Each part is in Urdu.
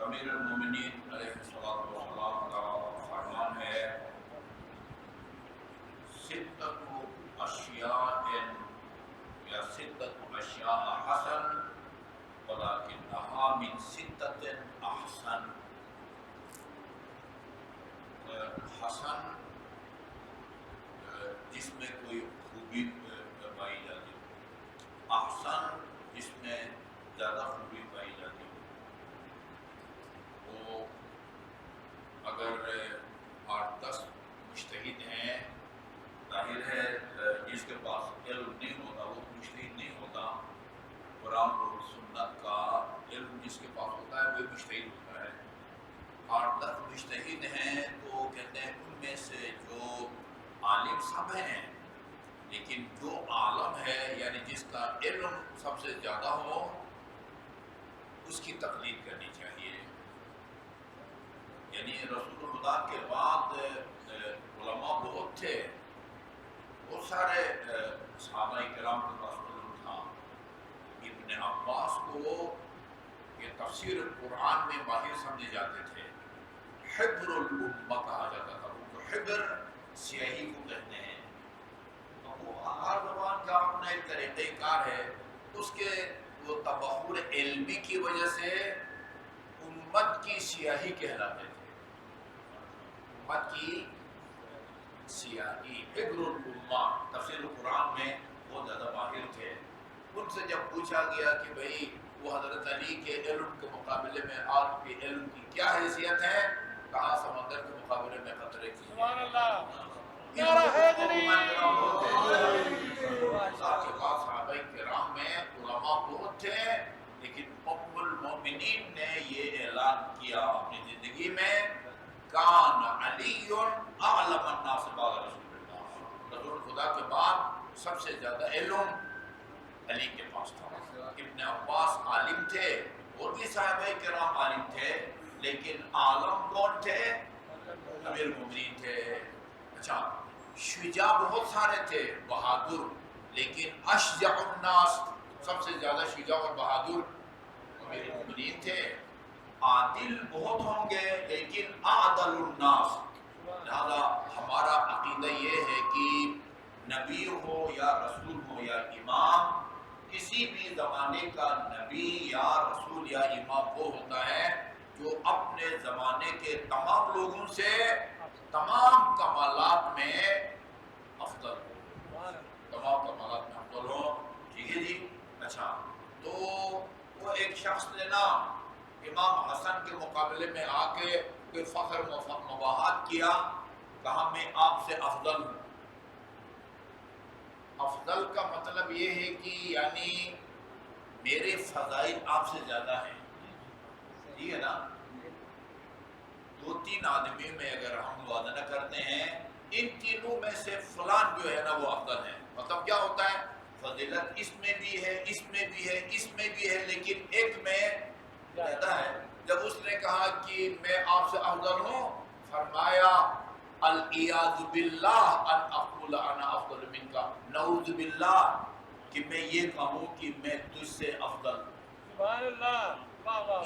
امیر المومنین علیہ الصلوۃ والسلام کا فرمان ہے ستۃ اشیاء یا ستۃ اشیاء حسن ولکنھا من ستۃ احسن. حسن جس میں کوئی خوبی پائی جاتی ہے، احسن جس میں زیادہ خوبی پائی جاتی ہے. وہ اگر 8-10 مجتہد ہیں، ظاہر ہے جس کے پاس علم نہیں ہوتا وہ مجتہد نہیں ہوتا. قرآن اور سنت کا علم جس کے پاس ہوتا ہے وہ مجتہد ہوتا ہے. 8-10 مجتہد ہیں تو کہتے ہیں ان میں سے جو عالم سب ہیں، لیکن جو عالم ہے یعنی جس کا علم سب سے زیادہ ہو اس کی تقلید کرنی چاہیے. یعنی رسول خدا کے بعد علماء بہت تھے، بہت سارے صحابہ کرام کے پاس علم تھا. ابن عباس کو یہ تفسیر قرآن میں ماہر سمجھے جاتے تھے، حبر الامہ کہا جاتا تھا. وہ حبر سیاہی کو کہتے ہیں. تو وہ ہر زبان کا اپنا ایک طریقہ کار ہے. اس کے وہ تبحر علمی کی وجہ سے امت کی سیاہی کہلاتے تھے. امت کی سیاہی حبر الامہ تفسیر قرآن میں بہت زیادہ ماہر تھے. ان سے جب پوچھا گیا کہ بھئی وہ حضرت علی کے علم کے مقابلے میں آپ کے علم کی کیا حیثیت ہے، کہا سمندر کے مقابلے میں قطرے کی. سبحان اللہ. صحابہ کرام میں علماء بہت تھے، لیکن ام المؤمنین نے یہ اعلان کیا اپنی زندگی میں، کان علی اعلم الناس بعد رسول اللہ. رسول خدا کے بعد سب سے زیادہ علم علی کے پاس تھا. ابن عباس عالم تھے اور بھی صحابہ کرام عالم تھے، لیکن عالم کون تھے؟ امیر المومنین تھے. اچھا، شجاع بہت سارے تھے، بہادر، لیکن اشجع الناس سب سے زیادہ شجاع اور بہادر امیر المومنین تھے. عادل بہت ہوں گے لیکن اعدل الناس. لہذا ہمارا عقیدہ یہ ہے کہ نبی ہو یا رسول ہو یا امام، کسی بھی زمانے کا نبی یا رسول یا امام وہ ہوتا ہے جو اپنے زمانے کے تمام لوگوں سے تمام کمالات میں افضل ہو. تمام کمالات میں افضل ہو. ٹھیک ہے جی. اچھا، تو وہ ایک شخص نے نا امام حسن کے مقابلے میں آ کے کوئی فخر مباحات کیا، کہا میں آپ سے افضل ہوں. افضل کا مطلب یہ ہے کہ یعنی میرے فضائل آپ سے زیادہ ہیں. ٹھیک ہے نا. 2-3 آدمی میں اگر ہم موازنہ کرتے ہیں، ان تینوں میں سے فلان جو ہے نا وہ افضل ہے. مطلب کیا ہوتا ہے؟ فضیلت اس میں بھی ہے، اس میں بھی ہے، اس میں بھی ہے، لیکن ایک میں زیادہ ہے. جب اس نے کہا کہ میں آپ سے افضل ہوں، فرمایا العیاذ باللہ ان اقول انا افضل منک، نعوذ باللہ کہ میں یہ کہوں کہ میں تجھ سے افضل ہوں. سبحان اللہ.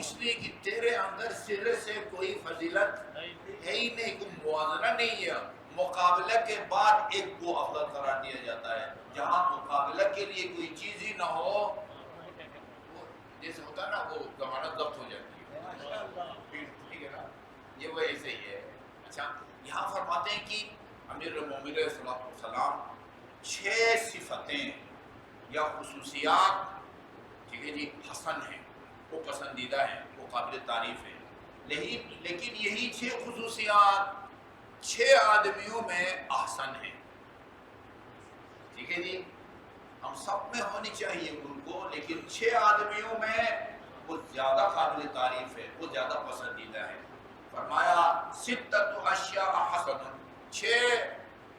اس لیے کہ تیرے اندر سرے سے کوئی فضیلت ہے ہی نہیں، کوئی موازنہ نہیں ہے. مقابلہ کے بعد ایک کو افضل قرار دیا جاتا ہے. جہاں مقابلہ کے لیے کوئی چیز ہی نہ ہو، جیسے ہوتا ہے نا وہ ضمانت ضبط ہو جاتی ہے. ٹھیک ہے نا، یہ وہ ایسے ہی ہے. اچھا، یہاں فرماتے ہیں کہ امیر المومنین علیہ السلام 6 صفتیں یا خصوصیات، ٹھیک ہے جی، حسن ہیں، وہ پسندیدہ ہیں، وہ قابل تعریف ہیں. لیکن یہی 6 خصوصیات 6 آدمیوں میں احسن ہیں. ٹھیک ہے جی. ہم سب میں ہونی چاہیے ان کو، لیکن 6 آدمیوں میں وہ زیادہ قابل تعریف ہے، وہ زیادہ پسندیدہ ہے. فرمایا ستۃ اشیاء حسن، 6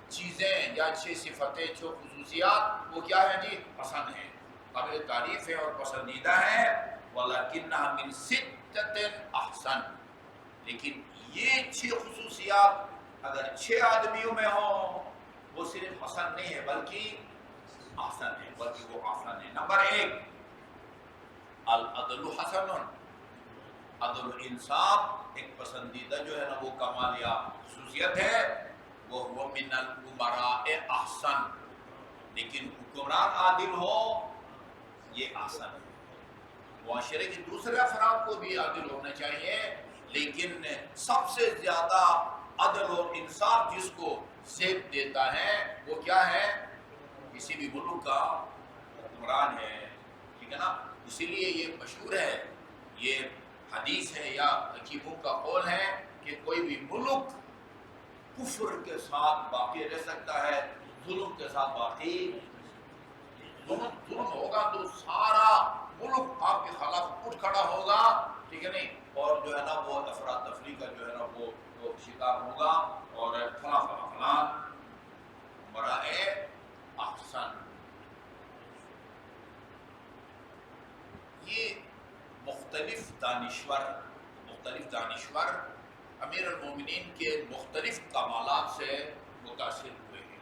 چیزیں یا 6 صفتیں، 6 خصوصیات وہ کیا ہیں جی؟ حسن ہیں، قابل تعریف ہے اور پسندیدہ ہے. وَلَكِنَّهَا مِنْ سِتَّةٍ أَحْسَنَ، لیکن یہ 6 خصوصیات اگر 6 آدمیوں میں ہوں وہ صرف حسن نہیں ہے بلکہ احسن ہے، بلکہ وہ احسن ہے. نمبر 1 العدل حسن، عدل و انصاف ایک پسندیدہ جو ہے نا وہ کمال یا خصوصیت ہے، وہ من الامراء احسن، لیکن حکمران عادل ہو یہ احسن ہے۔ معاشرے کے دوسرے افراد کو بھی عادل ہونا چاہیے، لیکن سب سے زیادہ عدل اور انصاف جس کو زیب دیتا ہے وہ کیا ہے؟ کسی بھی ملک کا حکمران ہے، ٹھیک ہے نا؟ اسی لیے یہ مشہور ہے، یہ حدیث ہے یا حکیموں کا قول ہے کہ کوئی بھی ملک کفر کے ساتھ باقی رہ سکتا ہے، ظلم کے ساتھ باقی ظلم ہوگا تو سارا ملک آپ کے خلاف اٹھ کھڑا ہوگا، ٹھیک ہے نہیں؟ اور جو ہے نا وہ افراتفری کا جو ہے نا وہ شکار ہوگا، اور فلاں فلاں فلاں برائے احسن۔ یہ مختلف دانشور امیر المومنین کے مختلف کمالات سے متاثر ہوئے ہیں۔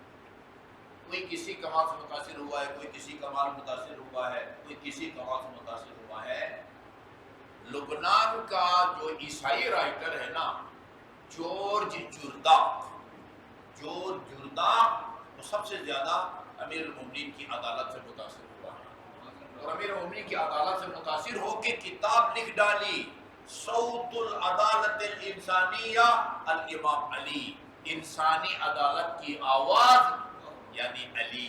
کوئی کسی کمال سے متاثر ہوا ہے، کوئی کسی کمال متاثر ہوا ہے، کوئی کسی کمال سے متاثر ہوا ہے۔ لبنان کا جو عیسائی رائٹر ہے نا، جورج جرداق، وہ سب سے زیادہ امیر المومنین کی عدالت سے متاثر ہوا ہے، اور امیر المومنین کی عدالت سے متاثر ہو کے کتاب لکھ ڈالی، صوت العدالت الانسانیہ الامام علی، انسانی عدالت کی آواز یعنی علی۔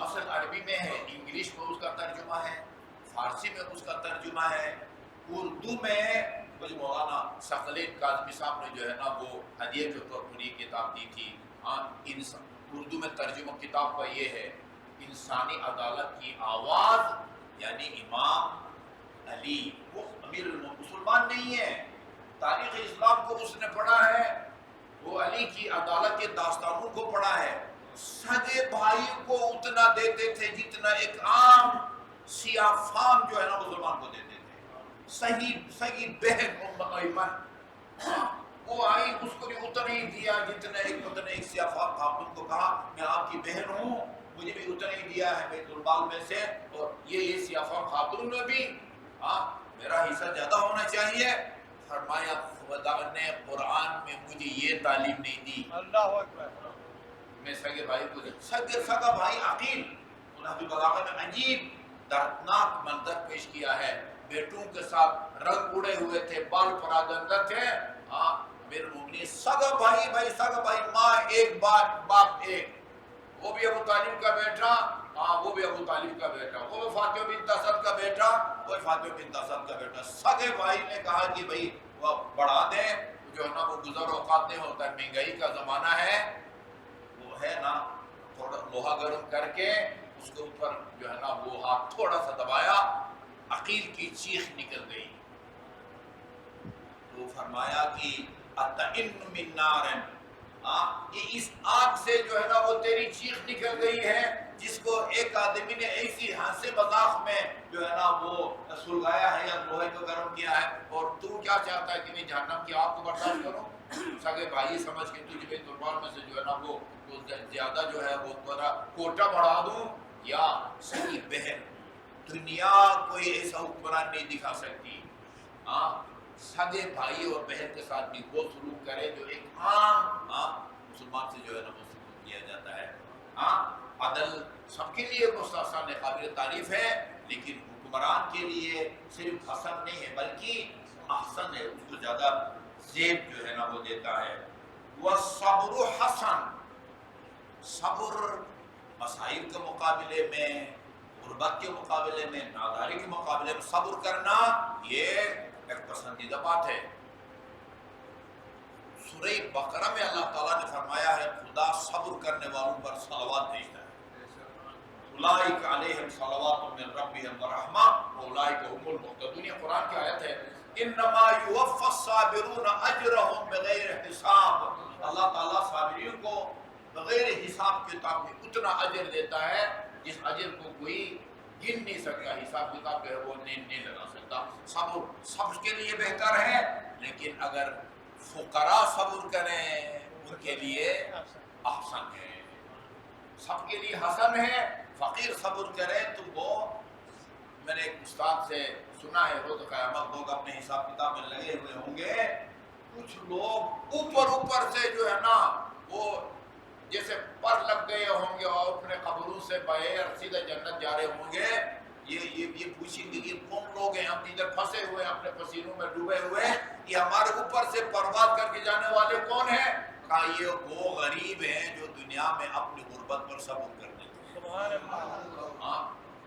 اصل عربی میں ہے، انگلش میں اس کا ترجمہ ہے، فارسی میں اس کا ترجمہ ہے، اردو میں مجھے مولانا ثقلین کاظمی صاحب نے جو ہے نا وہ ہدیے کے طور پر یہ کتاب دی تھی۔ اردو میں ترجمہ کتاب کا یہ ہے، انسانی عدالت کی آواز یعنی امام علی۔ وہ امیر مسلمان نہیں ہے، تاریخ اسلام کو اس نے پڑھا ہے، وہ علی کی عدالت کے داستانوں کو پڑھا ہے۔ سگے بھائی کو اتنا دیتے تھے جتنا ایک عام سیاہ فام جو ہے نا مسلمان کو دیتے تھے۔ سگی بہن ام ایمن وہ آئی، اس کو بھی اتنا ہی دیا جتنا ایک سیاہ فام خاتون کو کہا میں آپ کی بہن ہوں، مجھے بھی اتنا ہی دیا ہے بیت المال میں سے، اور یہ سیاہ فام خاتون میں بھی میرا حصہ زیادہ ہونا چاہیے۔ فرمایا خدا نے قرآن میں مجھے یہ تعلیم نہیں دی، اللہ اکبر، میں سگے بھائی کو سگا بھائی عقیل، انہوں نے بلاغہ میں عجیب دردناک منظر پیش کیا ہے، بیٹوں کے ساتھ رنگ اڑے ہوئے تھے، بال پراگندہ تھے، امیر المومنین سگا بھائی، ماں ایک باپ ایک، وہ بھی ابو طالب کا بیٹا، وہ بھی ابو طالب کا بیٹا، وہ بھی فاطمہ بنت اسد کا بیٹا، وہ فاطمہ بنت اسد کا بیٹا۔ سگے بھائی نے کہا کہ بھائی وہ بڑھا دیں، جو ہے نا وہ گزر اوقات نہیں ہوتا، مہنگائی کا زمانہ ہے، وہ ہے نا تھوڑا لوہا گرم کر کے اس کے اوپر جو ہے نا وہ ہاتھ تھوڑا سا دبایا، عقیل کی چیخ نکل گئی، تو فرمایا کہ اتئن من نارن، یہ اس آگ سے جو ہے نا وہ تیری چیخ نکل گئی ہے، جس کو ایک آدمی نے ایسی ہنسی مذاق میں جو ہے نا وہ سلگایا ہے یا لوہے کو گرم کیا ہے، اور تو کیا چاہتا ہے کہ میں جہنم کی آگ کو برداشت کروں؟ سگے بھائی سمجھ کے تجھے بیت المال میں سے جو ہے نا وہ زیادہ جو ہے وہ تھوڑا کوٹا بڑھا دوں، یا سگی بہن، دنیا کوئی ایسا حکمران نہیں دکھا سکتی، سگے بھائی اور بہن کے ساتھ بھی وہ سلوک کرے جو ایک عام مسلمان سے جو ہے نا وہ سلوک کیا جاتا ہے۔ عدل سب کے لیے مستحسن قابل تعریف ہے، لیکن حکمران کے لیے صرف حسن نہیں ہے بلکہ احسن ہے، اس کو زیادہ زیب جو ہے نا وہ دیتا ہے۔ وَالصَّبْرُ حسن، صبر مسائل کے مقابلے میں، غربت کے مقابلے میں، ناداری کے مقابلے میں صبر کرنا یہ ایک پسندیدہ بات ہے۔ سورہ بقرہ میں اللہ تعالیٰ نے فرمایا ہے خدا صبر کرنے والوں پر صلوات بھیجتا ہے، اولئک علیہم صلوات من ربہم ورحمہ واولئک هم المہتدون، یہ قرآن کی آیت ہے۔ انما یوفی الصابرون اجرہم بغیر حساب، اللہ تعالیٰ صابرین کو بغیر حساب کتاب میں اتنا اجر دیتا ہے جس اجر کو کوئی گن نہیں سکتا، حساب کتاب ہے وہ نہیں لگا سکتا۔ صبر کے لیے بہتر ہے، لیکن اگر فقراء صبر کریں ان کے لیے احسن ہے، سب کے لیے حسن ہے۔ فقیر صبر کرے تو وہ میں نے ایک استاد سے سنا ہے روز قیامت لوگ اپنے حساب کتاب میں لگے ہوئے ہوں گے، کچھ لوگ اوپر سے جو ہے نا وہ جیسے پر لگ گئے ہوں گے اور اپنے قبروں سے بغیر سیدھے جنت جا رہے ہوں گے. یہ پوچھیں گے کہ کون لوگ ہیں، ہم ادھر پھنسے ہوئے ہیں اپنے پسینوں میں ڈوبے ہوئے ہیں، یہ ہمارے اوپر سے پرواز کر کے جانے والے کون ہیں؟ کہا یہ وہ غریب ہیں جو دنیا میں اپنی غربت پر صبر کرتے تھے. سبحان اللہ. ہاں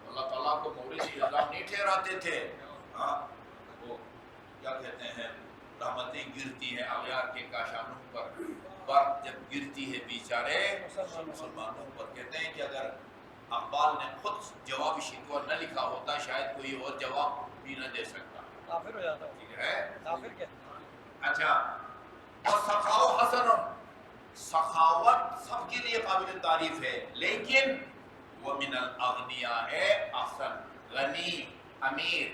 اللہ تعالیٰ کو مورث عذاب نہیں ٹھہراتے تھے. ہاں وہ کیا کہتے ہیں، رحمتیں گرتی ہیں اغیار کے کاشانوں پر جب گرتی ہے بیچارے مسلمانوں پر. کہتے ہیں کہ اگر اقبال نے خود جواب شکوہ نہ لکھا ہوتا شاید کوئی اور جواب بھی نہ دے سکتا. کافر ہو جاتا. ٹھیک ہے، کافر کیا. اچھا، اور سخاوت حسن، سخاوت سب کے لیے قابل تعریف ہے، لیکن وہ من الاغنیاء ہے احسن. غنی، امیر،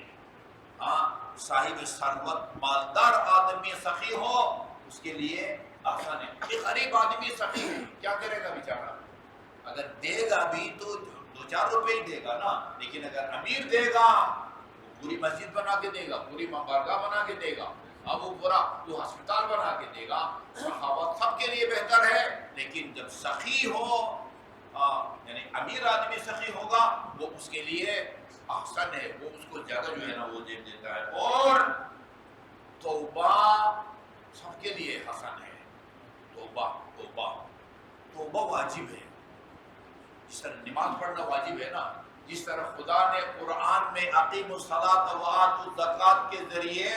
صاحب ثروت، مالدار آدمی سخی ہو اس کے لیے آسان ہے. یہ غریب آدمی سخی ہے، کیا کرے گا بیچارہ؟ اگر دے گا بھی تو 2-4 روپے ہی دے گا نا، لیکن اگر امیر دے گا وہ پوری مسجد بنا کے دے گا، پوری بارگاہ بنا کے دے گا، اب وہ پورا وہ ہسپتال بنا کے دے گا. سخاوت سب کے لیے بہتر ہے، لیکن جب سخی ہو یعنی امیر آدمی سخی ہوگا وہ اس کے لیے احسن ہے، وہ اس کو زیادہ جو ہے نا وہ دے دیتا ہے. اور توبہ سب کے لیے حسن ہے. توبہ واجب ہے. جس طرح نماز پڑھنا واجب ہے نا، جس طرح خدا نے قرآن میں اقیموا الصلاۃ وآتوا الزکوٰۃ کے ذریعے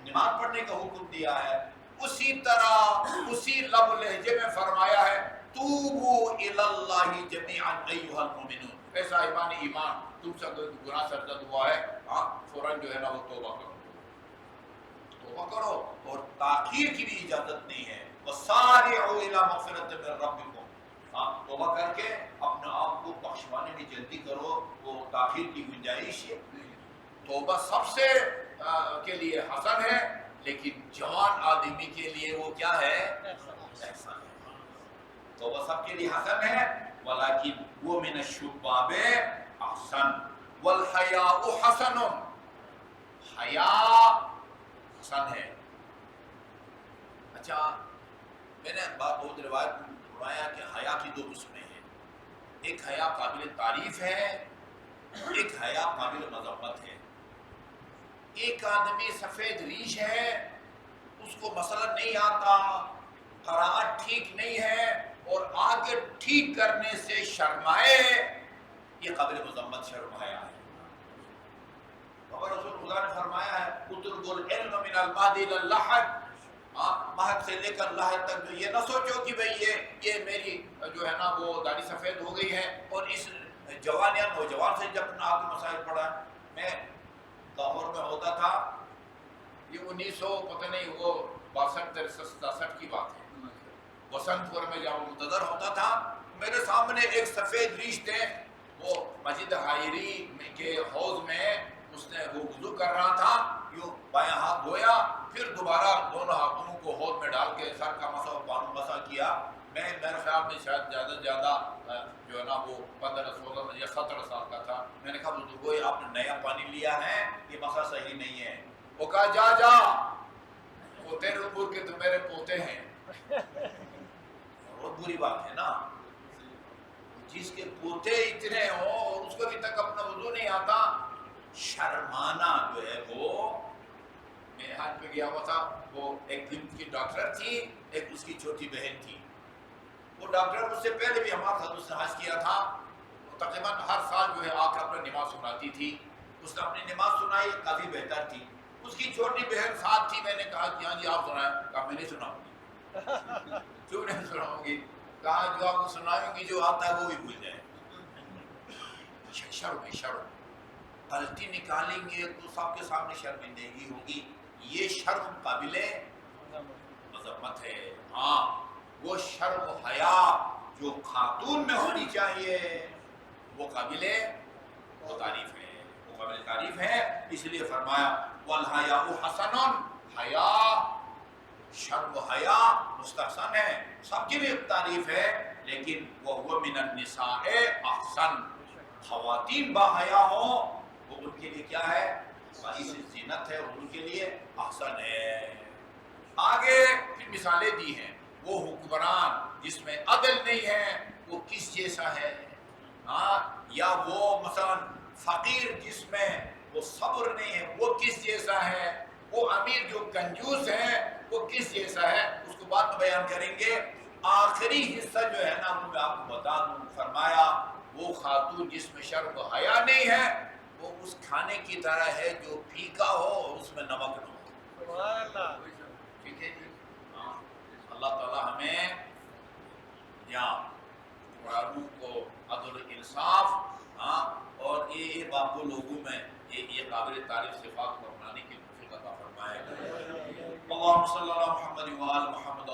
نماز پڑھنے کا حکم دیا ہے، اسی طرح اسی لب لہجے میں فرمایا ہے توبوا الی اللہ جمیعا ایھا المؤمنون. اے صاحبان ایمان، تم سے کوئی گناہ سرزد ہوا ہے فوراً جو ہے نا وہ توبہ کرو اور تاخیر کی بھی اجازت نہیں ہے. وسارعوا الی مغفرۃ من ربکم، توبہ کر کے اپنے آپ کو بخشوانے میں جلدی کرو، وہ تاخیر کی گنجائش ہے. توبہ سب سے کے لیے حسن ہے، لیکن جوان آدمی کے لیے وہ کیا ہے؟ احسن ہے. توبہ سب کے لیے حسن ہے، ولیکن وہ من الشباب احسن والحیاء حسن. حیا حسن ہے. اچھا، میں نے بہت روایت فرمایا کہ حیا کی 2 قسمیں ہیں. ایک حیا قابل تعریف ہے، ایک حیا قابل مذمت ہے. ایک آدمی سفید ریش ہے، اس کو مسئلہ نہیں آتا، قرائت ٹھیک نہیں ہے اور آگے ٹھیک کرنے سے شرمائے، یہ قابل مذمت شرم حیا ہے. اور رسول خدا نے فرمایا ہے اطلبوا العلم من المہد الی اللحد، مہد سے لے کر لحد تک. جو یہ نہ سوچو کہ بھئی یہ میری جو ہے نا وہ داڑھی سفید ہو گئی ہے اور اس جوان یا نوجوان سے جب آپ کے مسائل پڑھا. میں لاہور میں ہوتا تھا، یہ 1900 پتہ نہیں وہ 62-63 کی بات ہے. وسنت پور میں جب منتظر ہوتا تھا، میرے سامنے ایک سفید ریش تھے، وہ مسجد حائری کے حوض میں اس نے وہ وضو کر رہا تھا، یوں بایاں ہاتھ دھویا، پھر دوبارہ دونوں ہاتھوں کو حوض میں ڈال کے سر کا مسح پانو مسح کیا. میرے خیال میں شاید زیادہ سے زیادہ جو ہے نا وہ 15-16 یا 17 سال کا تھا. میں نے کہا بزرگو آپ نے نیا پانی لیا ہے، یہ مسح صحیح نہیں ہے. وہ کہا جا وہ تیرے عمر کے تو میرے پوتے ہیں. بہت بری بات ہے نا، جس کے پوتے اتنے ہوں اور اس کو ابھی تک اپنا وضو نہیں آتا. شرمانا جو ہے وہ، میں حج پہ گیا ہوا تھا، وہ ایک دن کی ڈاکٹر تھی، ایک اس کی چھوٹی بہن تھی. وہ ڈاکٹر اس سے پہلے بھی ہمارے ساتھ اس نے حج کیا تھا، تقریباً ہر سال جو ہے آ کر اپنے نماز سناتی تھی. اس نے اپنی نماز سنائی، کافی بہتر تھی. اس کی چھوٹی بہن ساتھ تھی. میں نے کہا کہ ہاں جی آپ سنائیں. کہا میں نہیں سناؤں گی. کیوں نہیں سناؤں گی؟ کہا جو آپ کو سنائیں گی جو آتا ہے وہ بھی بھول جائے. شرم غلطی نکالیں گے تو سب کے سامنے شرمندگی ہوگی. یہ شرم قابل مذمت ہے. ہاں وہ شرم و حیا جو خاتون میں ہونی چاہیے وہ قابل تعریف ہے، وہ قابل تعریف ہے. اس لیے فرمایا والحیاء حسن، حیا شرم و حیا مستحسن ہے، سب کی بھی تعریف ہے، لیکن وہ من النساء احسن. خواتین با حیا ہوں وہ ان کے لیے کیا ہے؟ باعث زینت ہے، ان کے لیے احسن ہے۔ آگے پھر مثالیں دی ہیں، وہ حکمران جس میں عدل نہیں ہے وہ کس جیسا ہے؟ ہاں، یا وہ مثلا فقیر جس میں وہ صبر نہیں ہے وہ کس جیسا ہے؟ وہ امیر جو کنجوس ہے وہ کس جیسا ہے؟ اس کو بعد میں بیان کریں گے۔ آخری حصہ جو ہے نا وہ میں آپ کو بتا دوں، فرمایا وہ خاتون جس میں شرم و حیا نہیں ہے وہ اس کھانے کی طرح ہے جو پھیکا ہو اور اس میں نمک نہ ہو۔ سبحان اللہ۔ ٹھیک ہے جی؟ ہاں، اللہ تعالیٰ ہمیں یہاں قرآن کو عدل و انصاف، ہاں، اور یہ باقی لوگوں میں یہ قابل تعریف صفات کو اپنانے کی توفیق عطا فرمائے۔ اللہم صلی اللہ محمد و آل محمد۔